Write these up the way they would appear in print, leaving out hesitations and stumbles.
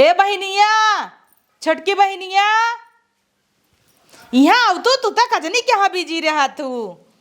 ए बहिनिया, छोटकी बहिनिया, यहाँ आव तू तक कजनी क्या बिजी रहा तू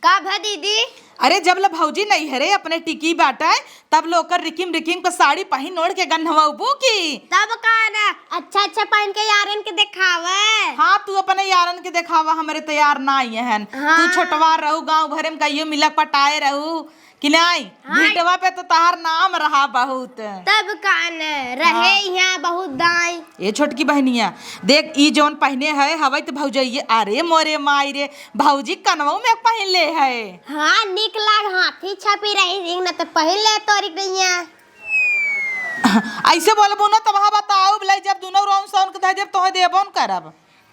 का भा दीदी? अरे जब ल भौजी नहीं हरे अपने टिकी बाटा तब लोकर रिकिम रिकिम का साड़ी पहन ओढ़ के गन्हवाबू की तब का ना अच्छा अच्छा पहन के यारन के दिखावे। हाँ तू अपने यारन के दिखावा, हमारे तैयार ना आई है। हाँ। तू छोटवा रहू गांव भरे में कहियो मिलक पटाए रहू कि नहीं। हाँ। भीटवा पे तो तार नाम रहा बहुत। तब का न रहे यहाँ बहुत दाई। ये छोटकी बहनिया देख ई जौन पहने है हवाई तो भौजइये, अरे मोरे माई रे भौजी कनवऊ में पहन ले है। हाँ निक लाग हाथी छपी रही न तो पहले तोरी रही। ऐसे बोलबू ना तब हाँ बताओ भलाई जब दोनों रोन सौन के जब तोहे देबो न करब।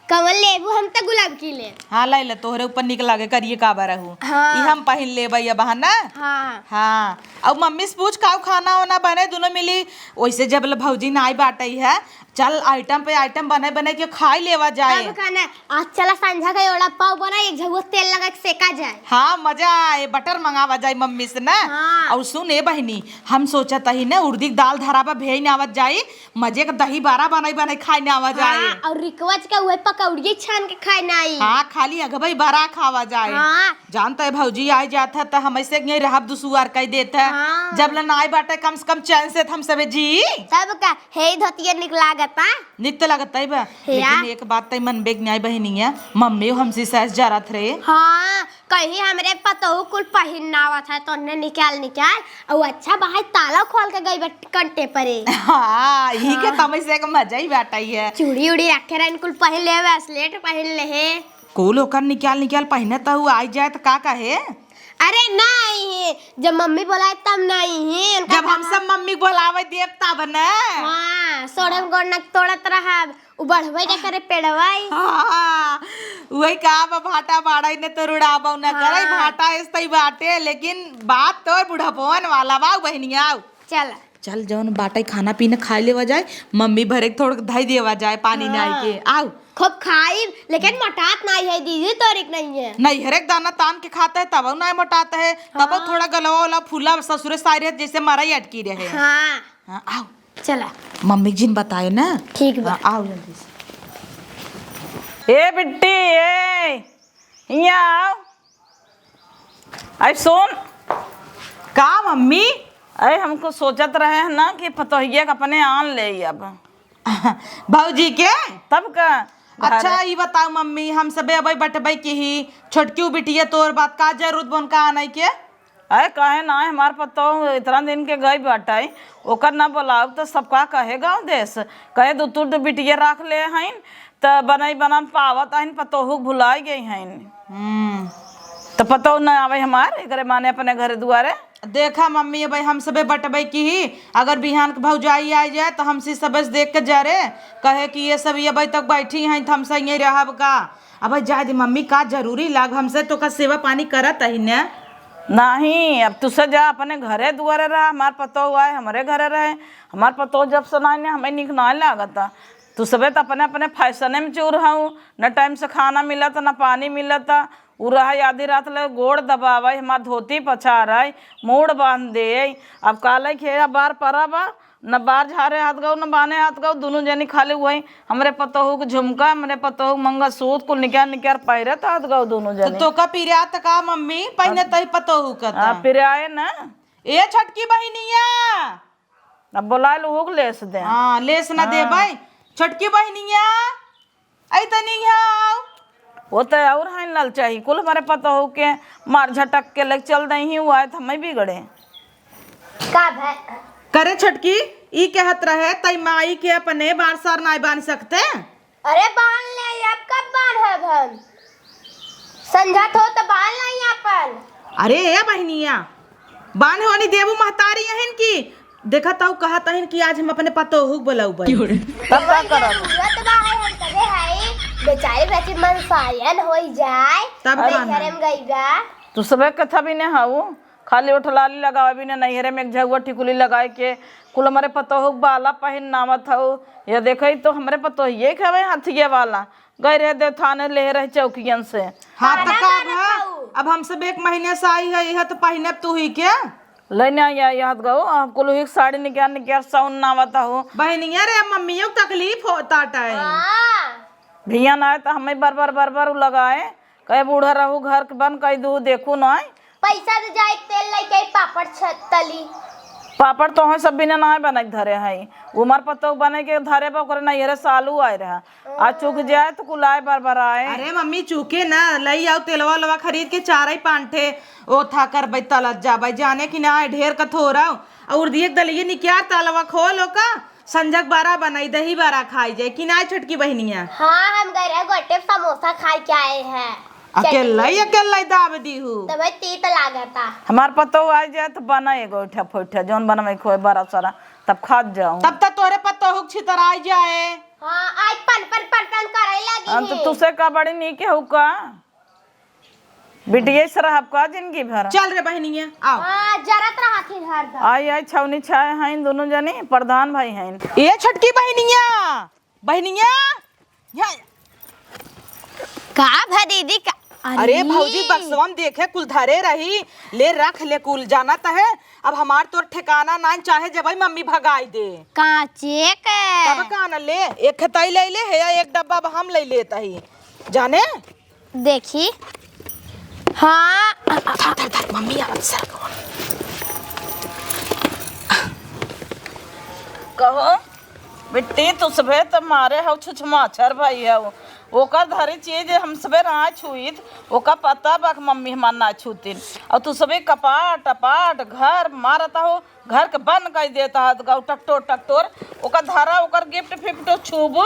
कमल लेबू हम तो गुलाब की ले। हाँ लाई ले तोहरे ऊपर निक लागे करिए का रहू। हाँ। ई हम पहन ले भैया बहाना। हाँ हाँ अब मम्मी से पूछ काऊ खाना वाना बने दोनों मिली। वैसे जब ल भौजी नाई बाटई है चल आइटम पे आइटम बने बने के खाई लेवा जाए। तब का न आज चला संझा का योड़ा पाव बना एक झगो तेल लगा के सेका जाए। हाँ मजा आए, बटर मंगावा जाए मम्मी से ना। हाँ। और सुन ए बहनी हम सोचत ही ना उर्दी दाल धरावा भेज न आवत जाई, मजे का दही बारा बनाई बनाई खाई न आवा जाए। हाँ, और रिकवच का वही पकौड़ी छान के खाए नहीं। हाँ खाली अगबई बारा खावा जाए। हाँ। जानता है भौजी आई जाता तो हम ऐसे यही रहब दुसुआर कह देता। हाँ। जब ल नाई बाटे कम से कम चैन से हम सबे जी। तब का हे धोतिया निक लागता। निक तो लगता है बा, लेकिन एक बात तई मन बेग न्याय बहनिया मम्मी हमसे सहज जरत रहे। हाँ कहीं हमरे पतोहू कुल पहिनना था तो ने निकाल और अच्छा बाहर ताला खोल के गई कंटे परे। हाँ ही के तमई से एक मजा ही बाटाई है। चूड़ी उड़ी रखे रहे कुल पहन ले ब्रेसलेट पहन ले है। कुल होकर निकाल पहने तो हुआ आई जाए तो का कहे। अरे नहीं जब मम्मी बोलाए तब नहीं है जब हम सब मम्मी बोलावे देव तब न। हाँ सोड़म गोड़नक तोड़त रहा बढ़वे जा करे पेड़वाई। हाँ वही का भाटा बाड़ा ने तो रुड़ाबो न करे। हाँ। भाटा ऐसे बाटे लेकिन बात तो बुढ़ापन वाला बा बहनिया। चल चल जौन बाटे खाना पीना खा लेवा जाए, मम्मी भरे थोड़ा धई देवा जाए पानी नाई के। आओ खूब खाई लेकिन मोटात नहीं है दीदी तोरिक नहीं है। नहीं हर एक दाना तान के खाता है तब ना मोटाता है। तब हाँ। थोड़ा गलवा वाला फूला ससुरे सारे जैसे मराई अटकी रहे। हाँ हाँ, आओ चला मम्मी जिन बताए ना। ठीक बा। हाँ, आओ जल्दी से। ए बिट्टी ए यहाँ आओ। अरे सुन का मम्मी? अरे हमको सोचत रहे हैं ना कि पतोहिया का अपने आन ले अब। भौजी के तब का अच्छा ये बताओ मम्मी हम सबे अबई बटबई की ही छोटकी बिटिया तोर बात का जरूरत बन का आने के। अरे कहे ना हमार पतो इतना दिन के गई बाटाई ओकर ना बोलाव तो सबका कहे गाँव देश कहे दू बिटिया रख ले हैं तो बनई बना पावत हन पतोहू भुलाई गई हैं तो पतो न आवे हमार एकरे माने अपने घर दुआरे। देखा मम्मी भाई हम सबे बटबई की ही अगर बिहान के भौजाई आ जाए तो हमसे सबे देख के जा रे कहे कि ये सब ये भाई तक बैठी हैं तो हमसे यही रहब का। अब जाए दे मम्मी का जरूरी लाग हमसे तो का सेवा पानी करत ही न। नहीं अब तुझसे जा अपने घरे दुआरे रहा हमार पतो हुआ है हमारे घरे रहे। हमार पतो जब सुनाई ने हमें निक ना लागता तू सबे तो अपने अपने फैसने में चूर हूँ न टाइम से खाना मिलता न पानी मिलता। उ रहा आधी रात ले गोड़ दबावे हमार धोती पछार है मूड बांध दे। अब काले खे बार परा बा न बार झारे हाथ गौ न बाने हाथ गौ दोनों जनी खाली वही हमरे पतोहू के झुमका हमरे पतोहू मंगलसूत्र को निकाल पैरत हाथ गौ दोनों जनी। तो का पिरिया त का मम्मी पहले तही पतोहू का फिर आए ना ए छोटकी बहनिया। अब बोला लोग लेस दे। हाँ लेस ना दे भाई छोटकी बहनिया आई तनी आओ। वो तो और है लल चाहिए कुल हमारे पता हो के मार झटक के लग चल नहीं हुआ है तो हमें बिगड़े का भाई करे छोटकी ई कहत रहे तई माई के अपने बार सार नाई बांध सकते। अरे बांध ले अब कब बांध हम संझा हो तो बांध नहीं अपन। अरे ए बहनिया बांध होनी देबू महतारी हन की देखा ताऊ कहत हन कि आज हम अपने पतोहू बोलाऊ बई तब का करब जरूरत बा है हम करे है बेचारे बेटी मन सायन हो जाए तब घरे में गईगा तू सबे कथा भी नहीं हाउ खाली उठलाली लगावे भी नैहरे में एक झगुआ टिकुली लगाए के कुल हमारे पतोहू बाला पहन नामत हो ये देखे तो हमारे पतोहिए खावे हाथिये वाला गए रहे देव थाने ले रहे चौकियन से। हाँ तो का अब हम सब एक महीने से आई है यह तो पहने तू ही के लेने आया याद गो आपको लोही साड़ी निकाल निकाल साउन ना आवता हो बहनिया रे मम्मियों को तकलीफ होता है। भैया ना आए तो हमें बार बार लगाए कहे बूढ़ा रहू घर के बन कही दू देखू ना पैसा दे जाए तेल लेके पापड़ तली पापड़ तो है सब बिना ना बना के धरे है उमर पत्तो बने के धरे पर ओकरे नहीं रे सालू आए रहा आज चुक जाए तो कुलाए बार आए। अरे मम्मी चूके ना लई आओ तेलवा लवा खरीद के चार ही पांठे ओ था कर भाई तलत जा भाई जाने की ना ढेर कथोरा और दिए दलिए निक्या तलवा खोलो का संजक बारा बनाई दही बारा खाई जाए कि ना छोटकी बहनिया। हाँ हम गए रहे गोटे समोसा खा के आए हैं अकेला दाब दी हूँ तब तीत लागता। हमार पतो आ जाए तो बना एगो उठा फोठा जौन बनवे खोए बड़ा सारा तब खा जाऊं तब तक तोरे पत्तो हुक छितराई जाए। हाँ आज पन करे लगी तो तुसे का बड़ी नी के हुका बिटिया से रहब का जिंदगी भर। चल रे बहनिया आओ। हाँ जरत रहा थी हरदम। आई छौनी छाए हैं दोनों जनी प्रधान भाई हैं। ये छोटकी बहनिया का भा दीदी का अरे भौजी बक्सवा में देखे कुल धरे रही ले रख ले कुल जाना तो है अब हमार तोर ठिकाना ना चाहे जब मम्मी भगाई दे काचे के तब काना ले एक खताई ले ले है एक डब्बा हम ले लेता ही जाने देखी। हाँ धर मम्मी आवत सर कहो बिट्टी तू सबे तो मारे हो छुछमाछर भाई है ओकर धरी चीज हम सबे रहा छुईत ओका पता बाक मम्मी हमार ना छूतिन और तू सबे कपाट टपाट घर मारता हो घर के बंद कर देता है तो टकटोर ओकर धरा ओकर गिफ्ट फिफ्ट छूबू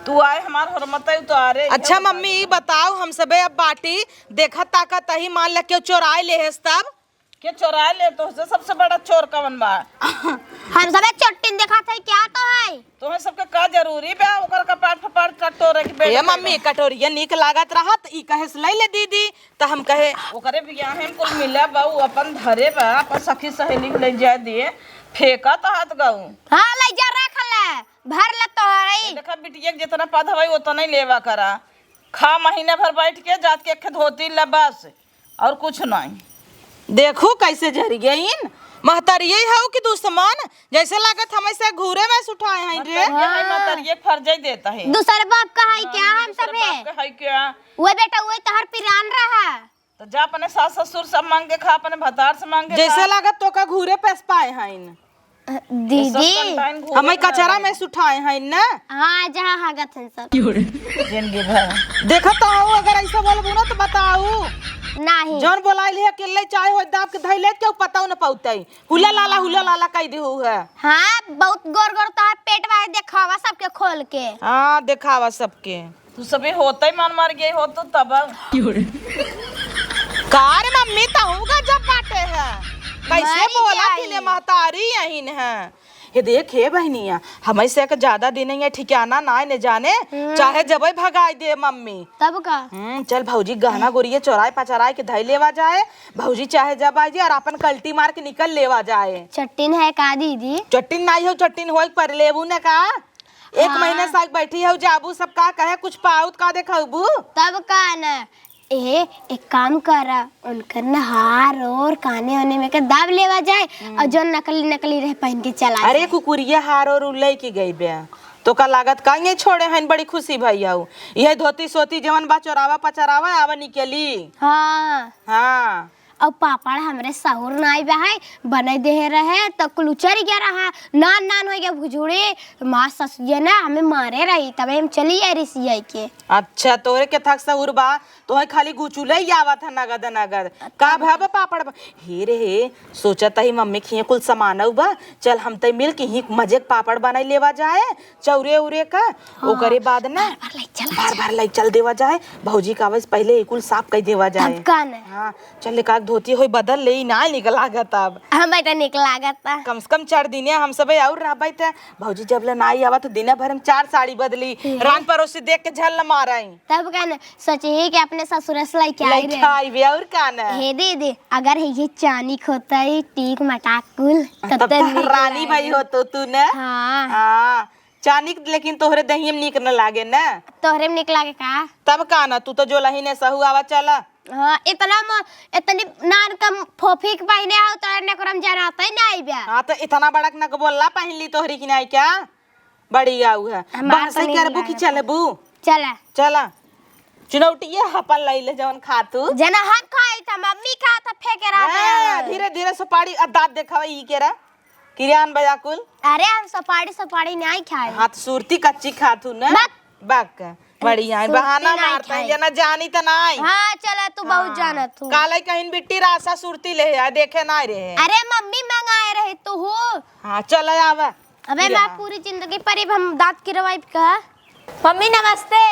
तू आए हमार हरमत उतारे। अच्छा मम्मी बताओ हम सबे अब बाटी देखा ताकत ही मान ल के चोराए ले है तब के चोराए ले तो सबसे बड़ा चोर कवन बा हम सब एक चोटिन देखा था क्या तो है तुम्हें सबके का जरूरी बा ओकर कपाट फपाट टटोरे के बेटा ये मम्मी कटोरिया निक लागत रहत ई कहे से ले दीदी त हम कहे ओकरे बियाह में कुल मिला बाऊ अपन धरे बा अपन सखी सहेली ले जाए दिए फेंका तो हाथ गाऊ। हाँ ले जा रख ले भर ले तो है देखा बिटिया जितना पद हवाई उतना ही लेवा करा खा महीने भर बैठ के जात के धोती ला बस और कुछ नहीं। देखो कैसे झर गईन महतरिये है कि दुश्मन जैसे लागत हमेशा घूरे में उठाए हैं रे। ये मतर ये फर्ज देता है दूसरे बाप का है क्या हम सब है क्या वो बेटा वो तहर पिरान रहा तो जा अपने सास ससुर सब मांग के खा अपने भतार से मांग के जैसे लागत तो का घूरे पेस पाए हैं दीदी हमें कचरा में उठाए हैं ना। हाँ जहाँ हागत है सब जिंदगी भर देखा तो अगर ऐसा बोलबू ना तो बताऊ नहीं जौन बोलाई ले अकेले चाहे हो दाब के धैले क्यों पता न पाउतई हुला लाला कह देहू है। हाँ बहुत गोर गोर तहर पेट वाले देखावा सबके खोल के। हाँ देखावा सबके तू सभी होता ही मार गई हो तो तब कार मम्मी तहूगा जब बाटे है कैसे बोला थी महतारी यही है ये देखे बहनिया हमें से ज्यादा दिन है ठिकाना ना न जाने चाहे जब भगाई दे मम्मी तब का चल भौजी गहना गुड़िया चौराए पचराए के धई लेवा जाए भौजी चाहे जब आ जाए और अपन कल्टी मार के निकल लेवा जाए। चट्टिन है का दीदी चट्टिन नहीं हो चट्टिन हो पर लेबू न का एक महीने से बैठी हो जाबू सब का कहे कुछ पाउत का देखबू तब का न एक काम करा उनकर नहार और काने होने में के दाब लेवा जाए और जो नकली रह पहन के चला। अरे कुकुरिया हार और उल्ले की गई बे तो का लागत कांगे छोड़े हैं बड़ी खुशी भैया यह धोती सोती जवन बा चोरावा पचरावा आवा निकली। हाँ हाँ और पापड़ हमरे सहुर नाई है बने दे रहे तो कुलचर गया रहा नान हो गया भुजुड़े माँ ससुर ना हमें मारे रही तब हम चली आई रिसिया के। अच्छा तोरे के थक सहूर बा तो खाली गुचुले ही आवत है नगद नगद का भाव पापड़ हे रे हे सोचता ही मम्मी खिए कुल सामान बा चल हम तय मिल के ही मजे पापड़ बनाई लेवा जाए चौरे उरे का ओकरे बाद ना बार लाई चल देवा जाए भौजी का आवाज पहले कुल साफ कर देवा जाए। हाँ चल का धोती हो बदल ले ना निकला तब हम बेटा निकला कम से कम 4 दिन हम सब और रहबै त भौजी जब ले नाई आवा तो दिन भर में 4 साड़ी बदली रान परोसी देख के झल माराई तब का न सोचे कि अपने ससुर से लाई क्या आई और का न हे दीदी अगर ये चानी खोता है टीक मटाक कुल तब तो रानी भाई हो तो तू न। हाँ चानी लेकिन तोहरे दही में निक न लागे न तोहरे में निकला के का तब का न तू तो जो लही ने सहु आवा चला हाँ इतनी नान का फोफी के पहने आओ तो एने करम जानता ही नहीं बे। हाँ तो इतना बड़क न बोलला पहन ली तोहरी की नहीं क्या बड़ी आऊ है हमार तो बहसे नहीं करबू की चलबू चला चला चुनौटिया हपन लइले जवन खातू जना हम खाई था मम्मी खा था फेंके रहा धीरे धीरे सुपारी दांत देखावा ई केरा किरियान बजाकुल। अरे हम सपाड़ी नहीं खाए। हाथ सुरती कच्ची खातू न बक बढ़िया बहाना मारता है जना जानी त नहीं। हाँ चला तू बहुत जाना तू काले कहीं बिट्टी रासा सुरती ले आ देखे ना रहे। अरे मम्मी मंगाए रहे तू हो। हाँ चल आवा। अबे मैं पूरी जिंदगी पर हम दांत गिरवाई का। मम्मी नमस्ते।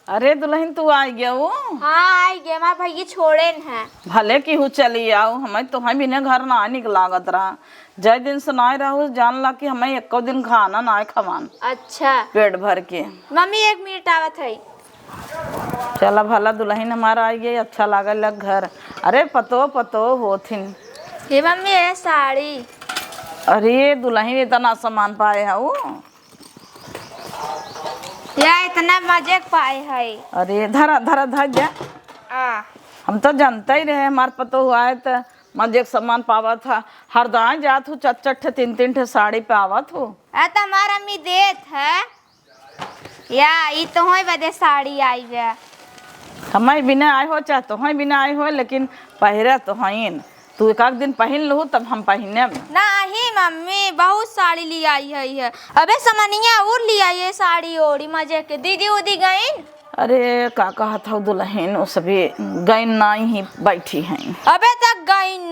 अरे दुल्हन तू आ गया वो। हाँ आई गए हमारे भैया छोड़े हैं। भले की हूँ चली आओ हमें तो हम बिना घर ना निकलागत रहा जय दिन सुनाए रहू जान ला कि हमें एक दिन खाना ना खवान। अच्छा पेट भर के। मम्मी 1 मिनट आवत है। चला भला दुल्हन हमारा आई गई अच्छा लागल लग घर। अरे पतो होथिन ये मम्मी है साड़ी। अरे दुल्हन इतना सामान पाए है वो या इतना मजे पाए है। अरे धरा धरा धर जा हम तो जानते ही रहे हमार पतो हुआ है तो मजे सामान पावा था हर दाए जात हूँ चट 3 साड़ी पे आवत हो। तो हमारा मी देत है या ये तो होई बदे साड़ी आई है। हमें बिना आए हो चाहे तो हमें बिना आए हो लेकिन पहरे तो हईन तू एक दिन पहन लू तब हम पहने नहीं मम्मी बहुत साड़ी ली आई है। अबे समनिया और ली आई है साड़ी ओड़ी मजे के दीदी उदी गईन। अरे का कहा था दुल्हन वो सभी गई ना ही बैठी हैं। अबे तक गईन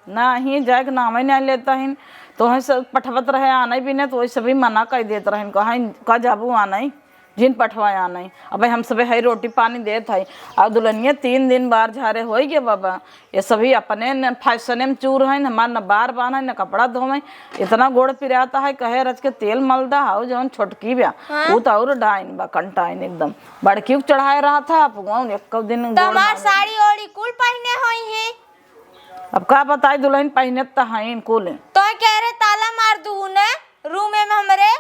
ना ही जाए नाम ही नहीं लेता है तो वही सब पठवत रहे आना ही भी नहीं तो वही सभी मना कर देते रहे कहा जाबू आना ही जिन पठवाए आना ही। अब हम सभी है रोटी पानी देते है अब दुल्हनिया 3 दिन बार झारे हो गए बाबा ये सभी अपने न फैसने में चूर है हमार न बार बान है न कपड़ा धोवे इतना गोड़ पिराता है कहे रच के तेल मलदा हाउ जौन छोटकी ब्या वो तो और डाइन बा कंटाइन एकदम बड़की चढ़ाए रहा था एक दिन साड़ी ओड़ी कुल पहने हुई है। अब का बताई दुल्हन पहने तो है कुल तो कह रहे ताला मार दू ने रूम में हमरे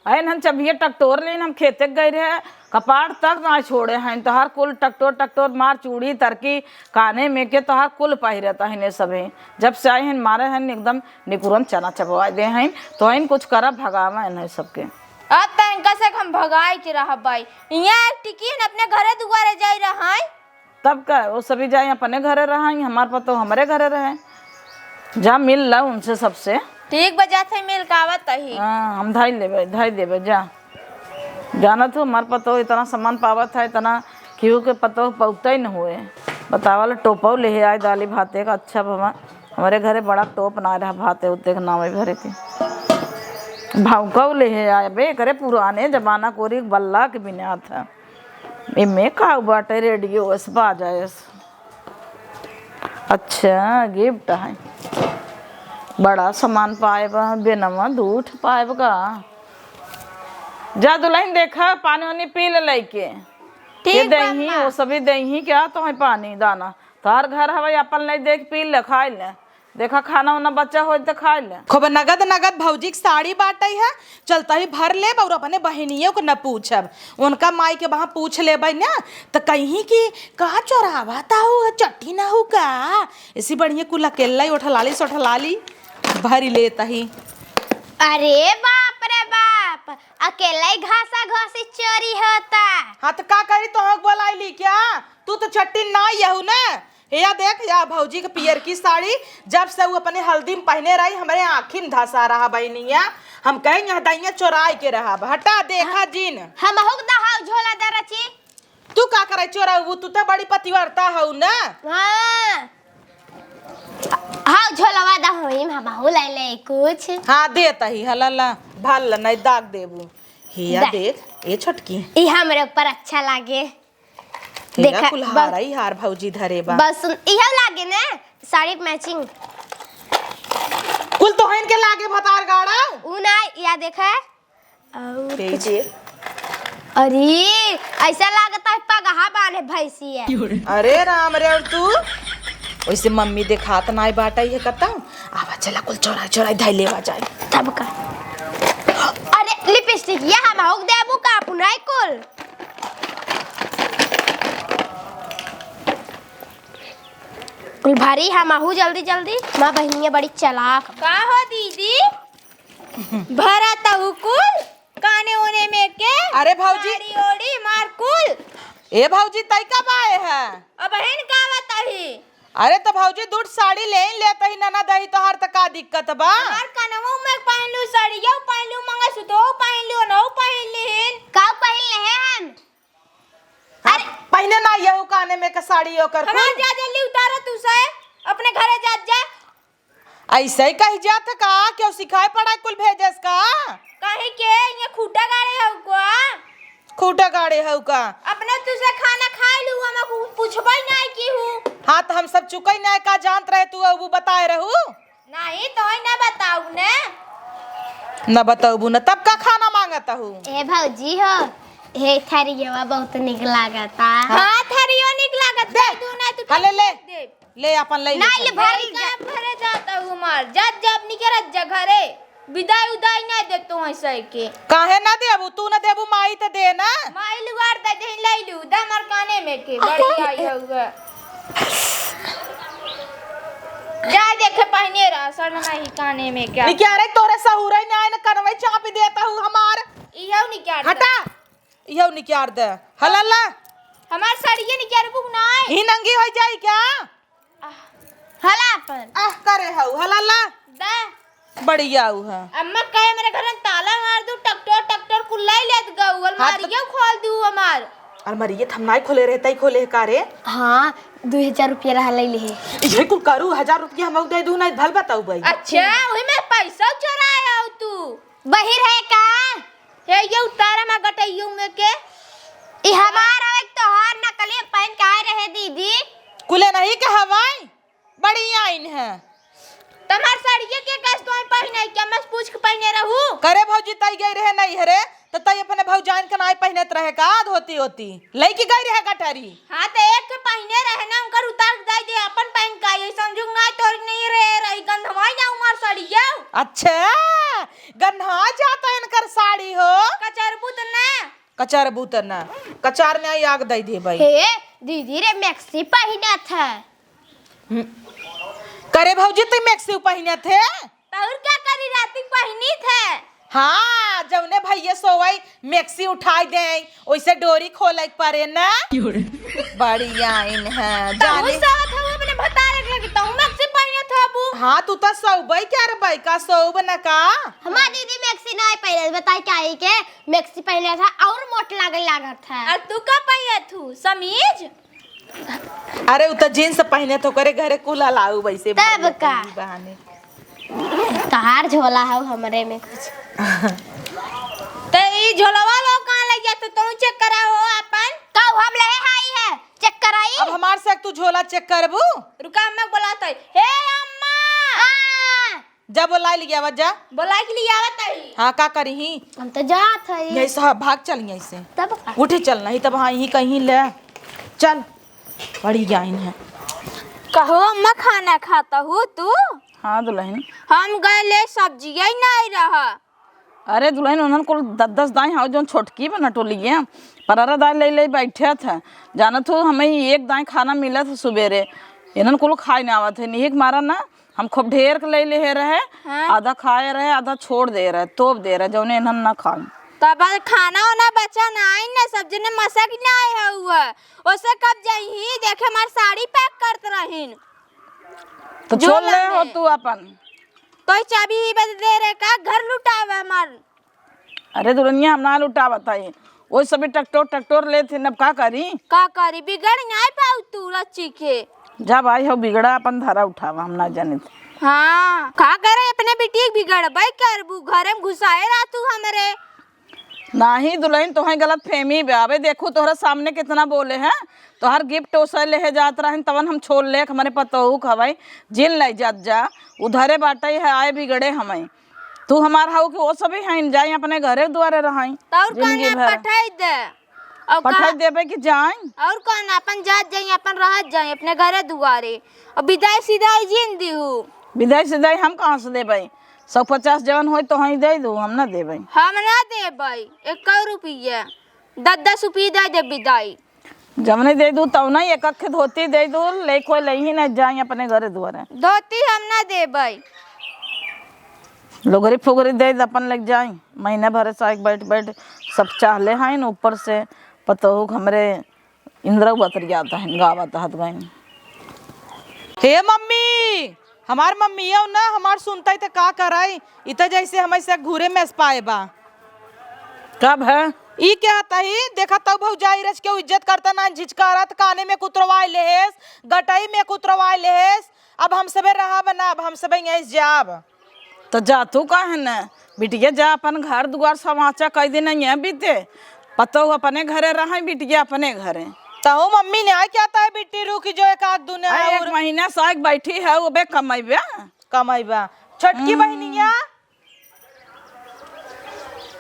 अन हम चबिए टकटोर लेन हम खेते गए रहे कपाड़ तक ना छोड़े हैं तोहार कुल टकटोर मार चूड़ी तरकी काने में के तोहार कुल पहिरता है सभी जब से आए हैं मारे हैं एकदम निकुरन चना चबवा दे हैं तो इन कुछ करा भगावा है सबके। अब तनका से हम भगाई के रह भाई यहाँ एक टिकी अपने घरे दुआरे जाई रहा है तब का वो सभी जाए अपने घरे रहा हमारे पतो हमारे घरे रहे जा मिल ला उनसे सबसे ठीक बजा थे मिल कावत ही। हाँ हम धाई देवे जा जाना तो हमारे पतो इतना सामान पावत है इतना क्यों के पतो पौता ही न हुए बतावल टोपो ले आए दाली भाते का अच्छा भवा हमारे घरे बड़ा टोप ना रहा भाते उतने का नाम भरे थे भावका ले आए बे करे पुराने जमाना कोरी बल्ला के बिना था में का बाटे रेडियो इस बा जाए अच्छा गिफ्ट है बड़ा सामान पाए बेनवा दूठ पाए का जा दुल्हन देखा पानी वानी पी ले लेके ये दही वो सभी दही क्या तो है पानी दाना तार घर हवाई अपन ले देख पी ले खाए ले देखा खाना वाना बच्चा हो तो खा ले खूब नगद भौजी की साड़ी बाटई है चलता ही भर ले और अपने बहनियों को न पूछब उनका माई के वहाँ पूछ ले ना तो कहीं की कहा चोरावाता हो चट्टी ना हो का इसी बढ़िया कुल अकेला ही उठलाली भरी लेता ही। अरे बाप रे बाप अकेला ही घासा घासी चोरी होता। हाँ तो का करी तो बोलाई क्या तू तो चट्टी ना यहू ना या देख या भौजी के पियर की साड़ी जब से वो अपने हल्दी में पहने रही हमारे आँखिन धसा रहा बहनिया हम कहें यहाँ दैया चोराई के रहा हटा देखा जीन हम हुक दहाउ झोला दे रची तू का करे चोरा वो तू तो बड़ी पतिव्रता हऊ ना। हाँ झोलवा दा होई हम बहु ले ले कुछ हाँ देता ही हला भल नहीं दाग देबू हिया देख ए छोटकी ई हमरे ऊपर अच्छा लागे देखा कुल्हारा ही हार भौजी धरे बा बस इहो लागे ना साड़ी मैचिंग कुल तो हन के लागे भतार गाड़ा उ ना या देखा और कुछ अरे ऐसा लागता है पगहा बाने भैंसी है। अरे राम रे और तू वैसे मम्मी देखात नाई बाटा ये कता आवा चला कुल चोरा धाई लेवा जाए तब का अरे लिपस्टिक ये हम होक देबू का पुनाई कुल कुल भारी हम आहू जल्दी जल्दी। माँ बहनिया बड़ी चालाक। का हो दीदी भरा तहु कुल काने ओने में के अरे भौजी साड़ी ओड़ी मार कुल। ए भौजी तई कब आए हैं? अब बहन का बताही अरे तो भौजी दूध साड़ी ले तही नना दही तो हर तक का दिक्कत बा। मार कनमो में पहनलू साड़ियो पहनलू मंगलसूत्रो पहनलू नौ पहनलीन का पहले है हम? अरे पहले ना यहू काने में का साड़ी ओकर हमार जा जल्दी उतारो तू से अपने घरे जा ऐसे ही कही जात का क्यों सिखाए पड़ा कुल भेजस का? काहे के ये खूटा गाड़े हो को खूटा गाड़े हउ का? अपने तुझसे खाना खा लू हम पूछबई नहीं की हूँ। हाँ तो हम सब चुकई ना का जानत रहे तू अब बताए रहू नहीं तो ना बताऊ ने न बताऊ न तब का खाना मांगत हूँ। ए भौजी हो हे थरियवा बहुत निक लागता। हाँ थरियो निक लागत दे तू ना तू हले ले दे ले अपन ले नहीं ले भारी भरे जाता हूँ मार जब निकल जा घरे विदाई उदाई नहीं दे तू ऐसे के काहे ना देबू तू न देबू माई त दे ना। माई लुगार दे दे ले लू दा मार काने में के बड़ी आई होगा जा देखे पहने रहा सर नहीं काने में क्या नी क्या रे तोरे सहुरे ना न करवे चापी देता हूँ हमार इहो निकाल हटा यौ निकार दे हलल्ला हमार साड़िये निकाल बुक ना ही नंगी हो जाई क्या? हला पर आह करे हउ हलल्ला दा बढ़िया हउ है। अम्मा कहे मेरे घर में ताला मार दू टक्टर कुल्लाई लेत गऊ अलमारियों खोल दू हमार अलमारी ये थमनाई खोले रहता ही खोले का रे? हाँ 2000 रुपया रहा ले ले। ये कुल करू 1000 रुपया हम दे दू ना भल बताऊ भाई। अच्छा वही में पैसा चुराया हो तू बहिर है का? हे ये उतारा में गटइयो में के ई हमार एक तोहार नकली पहन के आए रहे दीदी। कुले नहीं के हवाई बढ़िया इन है तमार साड़िये के कस तो पहने क्या मैं पूछ के पहने रहू करे भौजी तई गई रहे नहीं हरे तो तई अपने भौजान के नाई पहनत रहे का धोती होती लईकी गई रहे गठरी। हां तो एक के पहने रहे ना उनकर उतार दे दे अपन पहन का ये समझू ना तोर नहीं रही गंधवाई ना उमर साड़िया। अच्छा गन्हा जाता इनकर साड़ी हो कचर बुतना कचार बूतना कचार ने आई आग दई दे भाई। हे दीदी रे मैक्सी पहना था। करे भौजी तुम मैक्सी पहने थे? और क्या करी राती पहनी थे? हाँ जौने भैया सोवाई मैक्सी उठाई दे ओइसे डोरी खोले परे ना बढ़िया इन है जाने साथ हम अपने बता रहे कि तुम मैक्सी पहने थे अबू। हाँ तू तो सौबई क्या रे भाई का सौब न का? हमार दीदी मैक्सी नहीं पहने बताई क्या है के मैक्सी पहने था और मोट लागत था। और तू का पहने थू समीज? अरे उ तो जींस पहने तो करे घरे कुला लाऊ वैसे तब का बहाने तहार झोला है हमरे में कुछ तो ई झोलवा लो कहां लग गया तो तू चेक कराओ अपन का हम ले आई है चेक कराई। अब हमार से तू झोला चेक करबू रुका मैं बुलाता है हे अम्मा जब बोला लिया वजह बुला के लिए आवत है। हाँ का करी ही हम तो जात है यही सब भाग चल यहीं से तब का उठे चलना ही तब हाँ यहीं कहीं ले चल बड़ी ज्ञान है। कहो अम्मा खाना खाता हूँ तू? हाँ दुल्हन हम गए ले सब्जियां ही नहीं रहा। अरे दुल्हन उन्होंने कुल 10 दाई हाँ जो छोटकी बना टोलिए परारा दाई ले बैठे थे जानत हो हमें एक दाई खाना मिला था सुबेरे इन्होंने कुल खाए ना आवत है नहीं मारा ना हम खूब ढेर के ले रहे आधा खाए रहे आधा छोड़ दे रहे तोप दे रहे जो इन्होंने ना खाए तब खाना वाना बचा नहीं ना सब जने मसक नहीं है हुआ ओसे कब जाई देखे हमार साड़ी पैक करत रहिन तो छोड़ ले हो तू अपन तो चाबी ही बद दे रे का घर लुटावे हमार। अरे दुल्हनिया हम ना लुटा बताई वो सभी टक्टोर ले थे नब का करी बिगड़ नहीं पाऊ तू रच्ची के जब आई हो बिगड़ा अपन धारा उठावा हम ना जाने थे। हाँ का करे अपने बेटी बिगड़ भाई करबू घरे में घुसाए रहा तू हमरे नाही दुल्हन तोहे गलत फहमी बाबे देखो तोहरा सामने कितना बोले हैं तोहर गिफ्ट ओसा ले जात रहन तवन हम छोड़ ले हमारे पतोहू खवाई जिन ले जात जा उधरे बाटे है आए बिगड़े हमें तू हमार हाउ के वो सभी हैं जाई अपने घरे द्वारे रहाई और कहना पठाई दे और पठाई देबे कि जाई और कहना अपन जात जाई अपन रहत जाई अपने घरे दुआरे और विदाई सीधाई जिन दिहू विदाई सिदाई हम कहाँ से देबे 150 जवन हो तो ही दे दू हम ना देबे हम ना देबई 1 रुपया 10 रुपया दे दे विदाई जब नहीं दे दू तब नहीं एक अख धोती दे दू ले कोई ले ही नहीं जाए अपने घरे दुआरे। धोती हम ना देबै। लोगरी फुगरी दे दे अपन लग जाए महीने भर से बैठ बैठ सब चाहले हैं न ऊपर से पतोहू हमरे इंद्र बतरियाता है गावत हाथ गई। हे मम्मी, हमार मम्मी है ना, हमार सुनता तो का कराई इत जैसे हमें से घूरे में पाए बा। कब है ई क्या आता ही देखा तब भौजाई रच के इज्जत करता ना झिझकारत काने में कुतरवाए लेहेस गटाई में कुतरवाए लेहेस। अब हम सबे रहा बना, अब हम सबे यहीं जाब। तो जा तू का है न बिटिया जा अपन घर दुआर समाचा कई दिन यहाँ बीते पतो अपने घरे रहा बिटिया अपने घरे। तो मम्मी ने आ क्या है बिट्टी रूकी जो एक आध दुनिया एक महीना से बैठी है वो बे कमाइबे कमाईबा। छोटकी बहनिया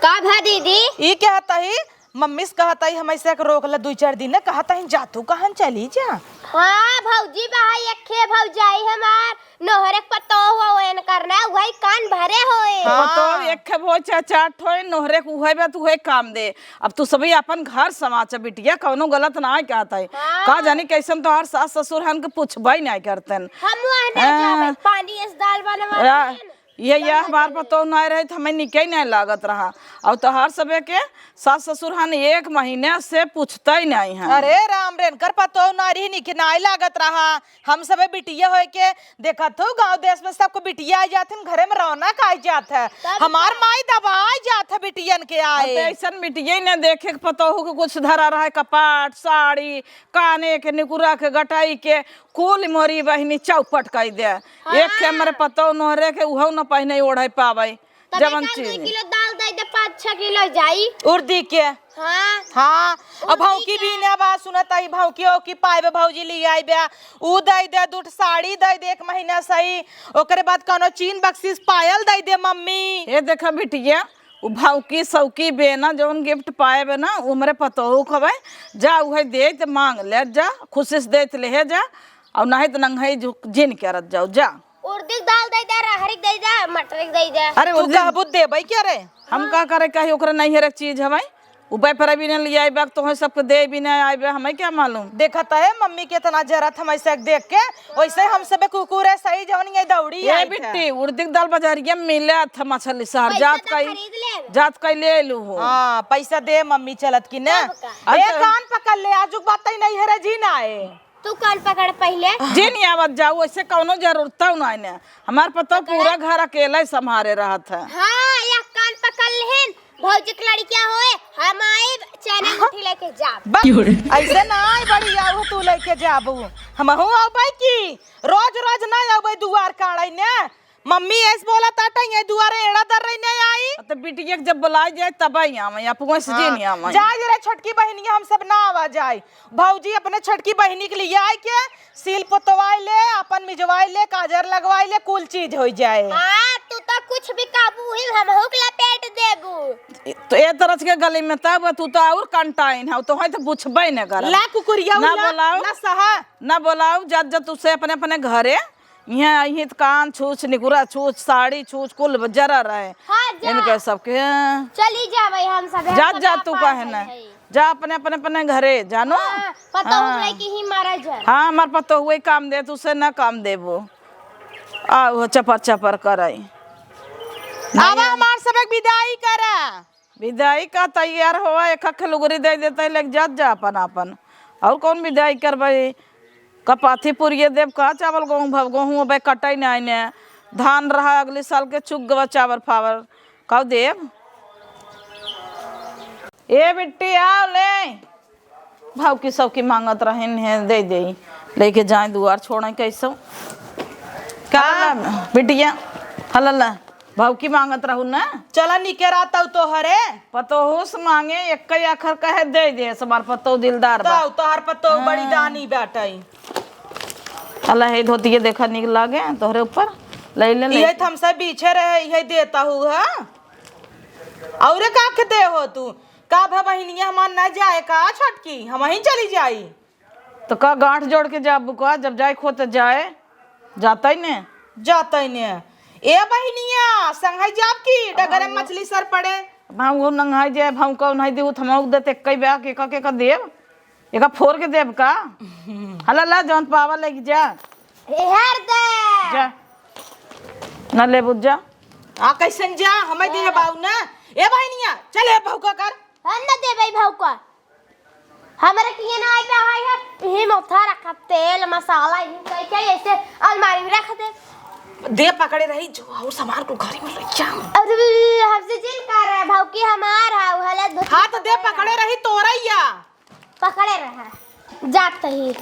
का भा दीदी? ई कहता ही मम्मी से कहता ही हमें से रोक ला 2-4 दिन कहता ही जा तू कहन चली जा। हाँ भौजी बहाई अखे भौजाई हमार नोहरे पतो हो एन करना वही कान भरे होए। तो एक हो चाट हो नोहरे हुए बे तू है काम दे। अब तू सभी अपन घर समाचा बिटिया कौनो गलत ना कहता है। का जानी कैसन तो हर सास ससुर हन के पूछबई नहीं करतन। हम वहां ना जाबे पानी इस दाल बनवा ये हमार पतो नहीं रहे तो हमें निके नहीं लागत रहा। और तो हर सबे के सास ससुर हन एक महीने से पूछता ही नहीं है। अरे राम रेन कर पतो नारी निके नहीं लागत रहा। हम सबे बिटिया होए के देखत हो गांव देश में सबको बिटिया आ जाते घरे में रौनक आ जात है। हमार माई दबाई जात है बिटियन के आए। ऐसा बिटिया ने देखे पतो हो के कुछ धरा रहा है कपाट साड़ी काने के निकुरा के गटाई के कुल मोरी बहनी चौपट कर दे। एक के हमारे पतो नोहरे के उहो न पहने ओढ़े पावे जवन चीज 2 किलो दाल दे दे 5-6 किलो जाई उर्दी के। हाँ अब भौकी भी ने बात सुनता ही भौकी ओ की पाए भौजी ली आई बे ऊ दे दे 2 साड़ी दे दे 1 महीना सही ओकरे बाद कोनो चीन बक्सीस पायल दे दे मम्मी। ये देखा बिटिया उ भौकी सौकी बेना जवन गिफ्ट पाए बे ना उमरे पतो हो खबे जा उहे दे ते मांग ले जा खुशी से दे ले जा और नहीं तो नंगई जिन करत जाओ जा। उर्दी दाल दे दे रहरी दे दे मटर दे दे। अरे तू कहबू देबै क्या रे? हम का करे कहीं ओकरा नहीं हर एक चीज हवे उबे पर भी नहीं ले आइबे तो है सबके दे भी नहीं आइबे हमें क्या मालूम। देखता है मम्मी के इतना जरूरत हम ऐसे देख के वैसे हम सब कुकुर है सही जवन ये दौड़ी ये बिट्टी उर्दी दाल बाजारिया मिले था मछली शहर जात का ले लू हो। हाँ पैसा दे मम्मी चलत की ना ए कान पकड़ ले आजुक बात ही नहीं है जी ना आए तू कान पकड़ पहले जी नहीं आवत जाओ ऐसे कौनो जरूरत नहीं ने हमार पता पूरा घर अकेला संभारे रहा था। हाँ या कान पकड़ लेन भौजी की लड़कियां होए हम आए चने मुट्ठी लेके जा ऐसे ना आई बड़ी आओ तू लेके जाबू हम हूं आबै की रोज रोज ना आबै दुआर काढ़ै ने मम्मी ऐस बोला ताटा ये दुआरे एड़ा दर रही नहीं आई तो बिटिया जब बुलाई जाए तब ही आवे या पुआ से जी नहीं आवे जा जरा छोटकी बहनी हम सब ना आवा जाए भौजी अपने छोटकी बहनी के लिए आई के सील पोतवाई ले अपन मिजवाई ले काजर लगवाई ले कुल चीज हो जाए। हां तू तो कुछ भी काबू ही हम हुक लपेट देबू तो ए तरह के गली में तब तू तो और कंटाइन है तो है तो पूछबे न कर ला कुकुरिया ना बोलाओ ना सहा ना बोलाओ जब जब तुसे अपने अपने घरे यहाँ यही तो कान छूछ निकुरा छूछ साड़ी छूछ कुल जरा रहे। हाँ, इनके सबके चली जा भाई हम सब जा तू कहे ना जा अपने अपने अपने घरे जानो। पता हो कि ही मारा जा। हाँ हमार पता हुए काम दे तुसे ना काम देबो आ वो चपर चपर कराई अब हमार सब विदाई करा विदाई का तैयार हुआ एक अख लुगरी दे देते लग जात जा अपन अपन और कौन विदाई करबे कपाथी पुरिये देव का चावल गेहूँ अब कटाई नहीं ने धान रहा अगले साल के चुग गवा चावल फावर कब देव ए बिट्टी आओ ले भाव की सब की मांगत रहन है दे दे लेके जाए दुआर छोड़े कैसो का बिटिया हल्ला भाव की मांगत रहू ना चला निकेर आता तो हरे पतो होश मांगे एक आखर कहे दे दे समार पतो दिलदार बा तो हर पतो बड़ी दानी बैठाई अल्लाह हे धोती देखा निक लागे तोहरे ऊपर ले ले ये हम सब पीछे रहे ये देता हूँ हाँ और का के दे हो तू का बहनिया हमार न जाए का छटकी हम ही चली जाई तो का गांठ जोड़ के जा बुका जब जाए खो तो जाए जाता ही ने जाता ही ने ए बहनिया संग जाब की डगरे मछली सर पड़े भाव वो नंगाई जाए भाव कौन है देऊ थमाऊ देते कई बा के का देव एक फोर के देव का हला ला जौन पावा लेके जा हेर दे जा न ले बुझ जा आ कैसन जा हमें दे बाऊ ना ए बहनिया चल ए भौका कर हम ना दे भाई भाव का हमारे किए ना आई पे आई है ये मोथा रखा तेल मसाला ये क्या ऐसे अलमारी में रख दे दे पकड़े रही जो और सामान को घर में ले जाओ। अरे हमसे जिन कर रहा है भाव की हमार है हला हाथ दे पकड़े रही तोरैया पकड़े रहा जात ही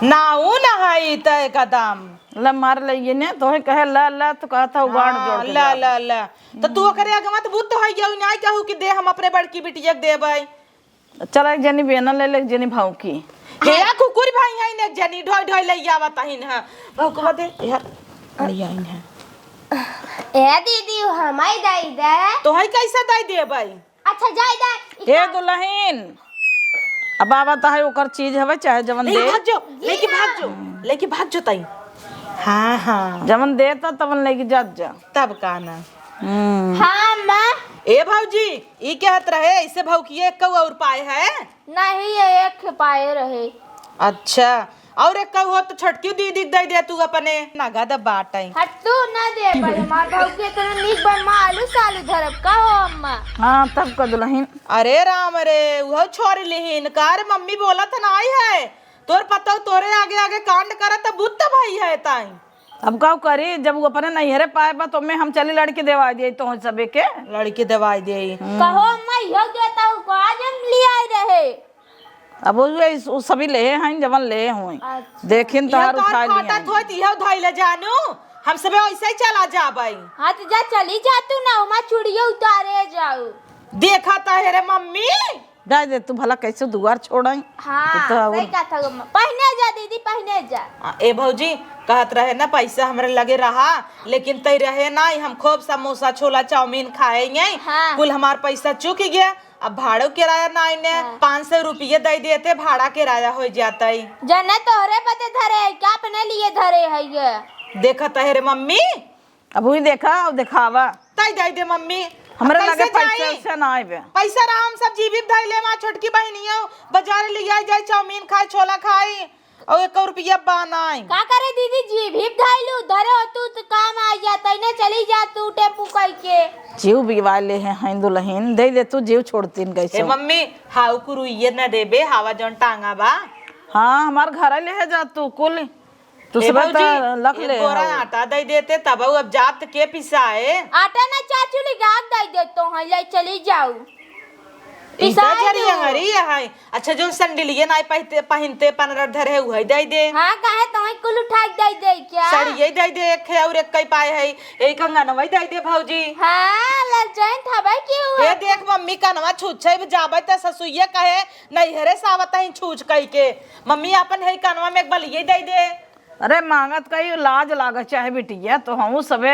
नाऊ ना है तय कदम ला मार लइए ने तोहे कहे ला ला तो कहता उगाड़ जोड़ के ला जा। ला ला तो तू करे आगे मत बुत है गयो ना कहू कि दे हम अपने बड़की बिटिया के देबै चल एक जनी बेना ले ले एक जनी भाव की हे कुकुर भाई है ने जनी ढोई ढोई लइया बताहिन है भौका दे यार बढ़िया है ए दीदी हमाई दाई दे तो है कैसे दे देबै अच्छा जाई दे ए दुल्हन अब बाबा ता है ओकर चीज हवे चाहे जवन नहीं दे भाग जो लेके भाग जो तई हाँ हाँ जवन दे ता तवन लेके जात जा तब का ना हाँ माँ ए भाऊजी ई कहत रहे ऐसे भौकिए एक और पाए है नहीं ये एक पाए रहे। अच्छा और एक हो तो छोटकी दीदी दे दे तू अपने नगद बाट आई हट्टू ना दे भाई हमार भाव के इतना नीक बन माँ आलू सालू धरब का हो अम्मा। हाँ तब का दुल्हन अरे राम रे वो छोड़ लिहिन कार मम्मी बोला था ना आई है तोर पता तोरे आगे आगे कांड करत बुत भाई है ताई अब का करी जब वो अपने नैहरे पाए बा तो मैं हम चली लड़की देवा दिए तो सबे के लड़की दवाई दे कहो अम्मा यो देता हूँ को आज हम ले आए रहे। अब वो सभी ले हैं जवन ले हुए देखिन यह तहार तो उठा फाटा लिया थोत यह धोई ले जानू हम सब ऐसे ही चला जाबै हाँ तो जा चली जा तू ना हमार चूड़िया उतारे जाऊ। देखा ता है रे मम्मी जाए दे तू भला कैसे दुआर छोड़ाई हाँ तो सही कहा था अम्मा पहने जा दीदी पहने जा। ए भौजी कहत रहे ना पैसा हमरे लगे रहा लेकिन तय रहे ना हम खूब समोसा छोला चाउमीन खाएंगे हाँ। कुल हमार पैसा चुक गया अब भाड़ो किराया ना आने 500 रुपये दे देते भाड़ा किराया हो जाता जने तोहरे पते धरे है क्या अपने लिए धरे है ये देखत है रे मम्मी अब वही देखा और दिखावा तय दे दे मम्मी हमरे कैसे लगे पैसे जाई? वैसे ना आए पैसा रहा हम सब जीवित धैले माँ छोटकी बहनिया बाजार ले आई जाए चाउमीन खाए छोला खाई और 1 रुपया बनाई का करे दीदी जी भी धाइलू धरे हो तू तो काम आ जाता है ना चली जा तू टेम्पू कह के जीव बिगवा ले हैं दुल्हन दे दे तू जीव छोड़तीन कैसे ए मम्मी हाउ कुरुइये न देबे हवा जौन टांगा बा हाँ हमार घर ले जा तू कुल तू ए सब भौजी, लख एक ले बोरा आटा दे देते तब अब जात के पिसाए आटा ना चाचू ली गाग दे दे तो हम ले चली जाऊ इसा पिसाए जरी दो। हंगरी है अच्छा जो सैंडलिये नाइ पहनते पनर धरे हुए दे दे हाँ कहे तो कुल उठा दे दे क्या साड़िये दे दे एक है और एक कई पाए है एक कंगनवा दे दे भौजी हाँ ललचैन था भाई क्यों हे देख मम्मी कनवा छूछे जाबे त ससुइये कहे नहीं हरे सावत ही छूछ कई के मम्मी अपन है कनवा में एक बलिये दे दे अरे मांगत कई लाज लागत चाहे बिटिया तो हम सबे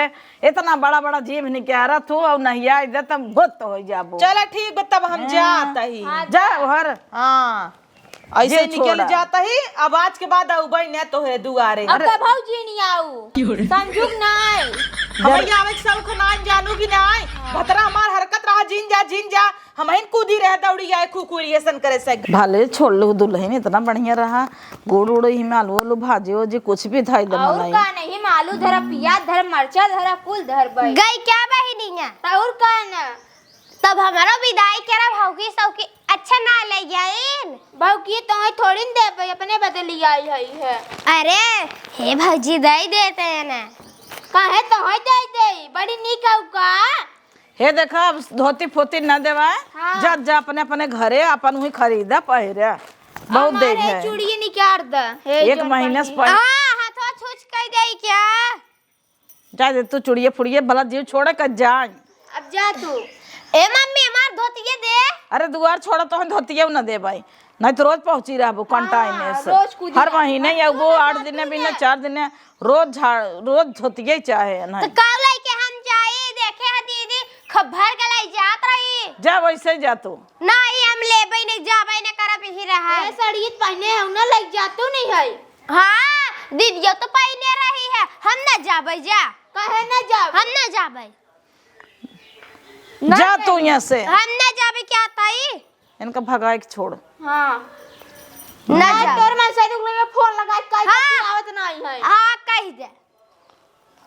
इतना बड़ा बड़ा जीव निकारा तू और नहीं आई दे तब बहुत हो जाबो चलो ठीक बा तब हम जाता ही जा हर हाँ ऐसे ये निकल छोड़ा। जाता ही अब आज के बाद आऊबई ने तो है दुआरे अब तो भौजी नहीं आऊ संजुग नहीं हमारी आवे सब को ना जानू कि ना भतरा हमार हरकत रहा जिन जा हम हिन कूदी रहे दौड़ी आए कुकुरी ऐसन करे से भले छोड़ लो दुल्हन इतना बढ़िया रहा गुड़ उड़ ही में आलू आलू भाजी हो जी कुछ भी था एकदम और मलाई का नहीं आलू धरा प्याज धरा मरचा धरा कुल धर बई गई क्या बहिनिया और का ना तब हमारा विदाई करा भौकी सौकी अच्छा ना ले गईन भाव की तो थोड़ी न दे पाई अपने बदली आई है अरे हे भौजी दे देते हैं ना काहे तो है दे बड़ी नीक आऊ का हे देखा अब धोती फोती न देवा हाँ। जा जा अपने अपने घरे अपन हुई खरीदा पहिरे बहुत देर है चूड़िए निकाल द एक महीने से पहले हाथवा छूछ कर गई क्या जा दे तू चुड़िए फुड़िए भला जीव छोड़े कर जाए अब जा तू ए मम्मी हमार धोतिए दे अरे दुआर छोड़ा तो हम धोतिए न दे भाई नहीं तो रोज पहुंची रहा कंटाई में से रोज कुछ हर महीने या वो 8 दिन भी ना 4 दिन रोज रोज धोतिए चाहे तो नहीं कल लेके हम जाए देखे है दीदी खबर गलाई जात रही जा वैसे जा तू नहीं हम लेबे नहीं जाबे नहीं करब ही रहा ए साड़ी पहने है ना लग जा तू नहीं है हां दीदी तो पहले रही है हम ना जाबे जा कहे ना जा हम ना जाबे जा तू यहाँ से हम ना जाबे क्या ताई इनका भगाए के छोड़। हाँ ना आज जा तोर मन से दुगले फोन लगा के कह हाँ। आवत नहीं है। हाँ कह दे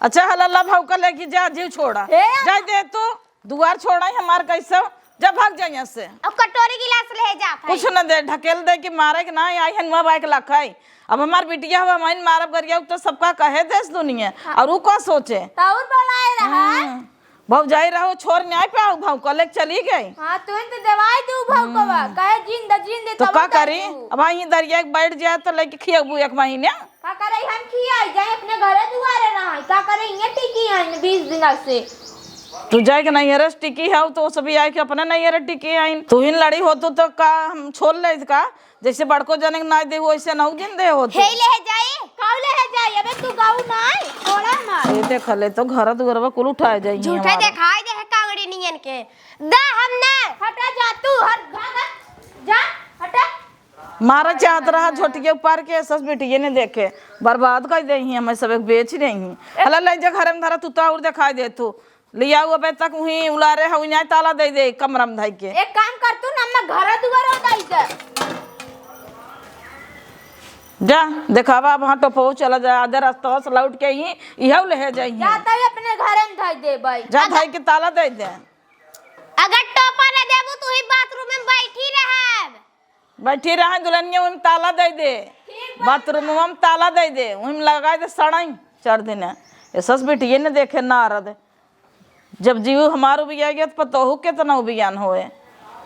अच्छा हल्ला भौका लेके जा, जीव छोड़ा ए, जा दे तू दुआर छोड़ा हमार कैसे जा भाग जा यहाँ से। अब कटोरी गिलास ले जा भाई। कुछ न दे ढकेल दे कि मारे कि ना आई हनुआ बाइक लखाई। अब हमार बिटिया हुआ माइन मारब गरिया तो सबका कहे देश दुनिया और वो का सोचे ताऊर बोलाए रहा। भव जाई रहो छोड़ न्याय पे आओ भाव कलेक चली गई हाँ तो इन तो दवाई दू भौकवा कहे जिंदा तो का करी। अब आई दरिया के बैठ जाए तो लेके खियाबू एक महीने। का करे हम खियाई जाए अपने घरे दुआरे रहा का करे ये टिकी है 20 दिन से। तू जाए के नहीं हरस टिकी है तो सभी आए के अपने नहीं हर टिकी आई तू ही लड़ी हो तो का हम छोड़ ले का जैसे बड़को जने ना दे वैसे ना जिंदे हो हे ले जाए काउले है जाए अबे तू गाऊ नहीं थोड़ा मार। ये देख ले तो घर दुआरवा कुल उठाए जाई झूठे दिखाई दे है कांगड़ी नियन के दा हमने हटा जा तू हर भागा जा हटा। मारा चाहत रहा झोटिया पार के सस बेटिए ने देखे बर्बाद कर दे हमें सब बेच रही हला ले जा घर में धरा तू तो और दिखाई दे तू लिया हुआ पे तक वहीं उलारे हई ना ताला दे कमरा में धाई के। एक काम कर तू ना मैं घर दुआरे उताई दे जा दिखावा अब हाँ टोपो चला जा आधे रास्ता से लौट के ही इहा ले जाई जाता ही अपने घरे में धाई दे भाई। जा धाई के ताला दे दे। अगर टोपा न देबू तू ही बाथरूम में बैठी रह बैठी रहे दुल्हनिया उन ताला दे बाथरूम में ताला दे उन लगा दे सड़ाई 4 दिन ये सस बेटिए ने देखे नारद जब जीव हमारो भी आ गया तो पतोहू के तना बियान होए।